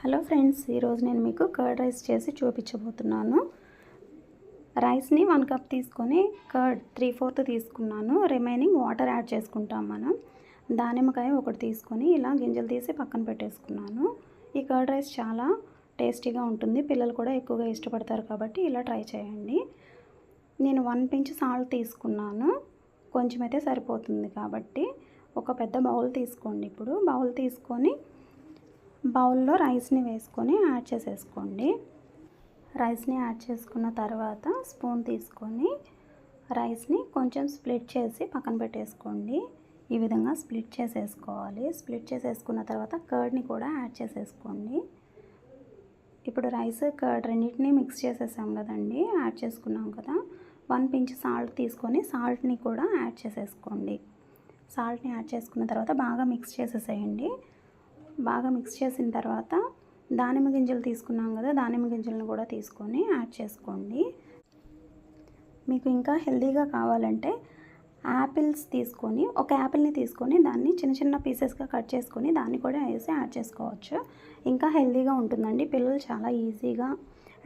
Hello friends, ఈరోజు నేను మీకు కర్డ్ రైస్ చేసి చూపించబోతున్నాను. రైస్ని 1 కప్ తీసుకొని కర్డ్ 3/4 తీసుకున్నాను. రిమైనింగ్ వాటర్ యాడ్ చేసుకుంటాం మనం. దానిమ్మకాయ ఒకటి తీసుకొని ఇలా గింజలు తీసి పక్కన పెట్టేసుకున్నాను. ఈ కర్డ్ రైస్ చాలా టేస్టీగా ఉంటుంది. పిల్లలు కూడా ఎక్కువగా ఇష్టపడతారు కాబట్టి ఇలా ట్రై చేయండి. నేను 1 పించ్ సాల్ట్ తీసుకున్నాను. కొంచెం అయితే సరిపోతుంది కాబట్టి ఒక పెద్ద బౌల్ తీసుకోండి. ఇప్పుడు బౌల్ తీసుకొని బౌల్లో రైస్ని వేసుకొని యాడ్ చేసేసుకోండి. రైస్ని యాడ్ చేసుకున్న తర్వాత స్పూన్ తీసుకొని రైస్ని కొంచెం స్ప్లిట్ చేసి పక్కన పెట్టేసుకోండి. ఈ విధంగా స్ప్లిట్ చేసేసుకోవాలి. స్ప్లిట్ చేసేసుకున్న తర్వాత కర్డ్ని కూడా యాడ్ చేసేసుకోండి. ఇప్పుడు రైస్ కర్డ్ రెండింటినీ మిక్స్ చేసేసాం కదండి, యాడ్ చేసుకున్నాం కదా. 1 పించ్ సాల్ట్ తీసుకొని సాల్ట్ని కూడా యాడ్ చేసేసుకోండి. సాల్ట్ని యాడ్ చేసుకున్న తర్వాత బాగా మిక్స్ చేసేసేయండి. బాగా మిక్స్ చేసిన తర్వాత దానిమ్మ గింజలు తీసుకున్నాం కదా, దానిమ్మ గింజలను కూడా తీసుకొని యాడ్ చేసుకోండి. మీకు ఇంకా హెల్తీగా కావాలంటే యాపిల్స్ తీసుకొని ఒక యాపిల్ని తీసుకొని దాన్ని చిన్న చిన్న పీసెస్గా కట్ చేసుకొని దాన్ని కూడా వేసి యాడ్ చేసుకోవచ్చు. ఇంకా హెల్తీగా ఉంటుందండి. పిల్లలు చాలా ఈజీగా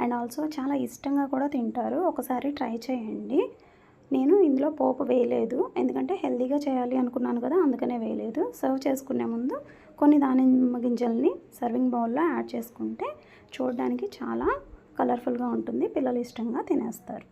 అండ్ ఆల్సో చాలా ఇష్టంగా కూడా తింటారు. ఒకసారి ట్రై చేయండి. నేను ఇందులో పోపు వేయలేదు, ఎందుకంటే హెల్తీగా చేయాలి అనుకున్నాను కదా, అందుకనే వేయలేదు. సర్వ్ చేసుకునే ముందు కొన్ని దానిమ్మ గింజల్ని సర్వింగ్ బౌల్లో యాడ్ చేసుకుంటే చూడడానికి చాలా కలర్ఫుల్గా ఉంటుంది. పిల్లలు ఇష్టంగా తినేస్తారు.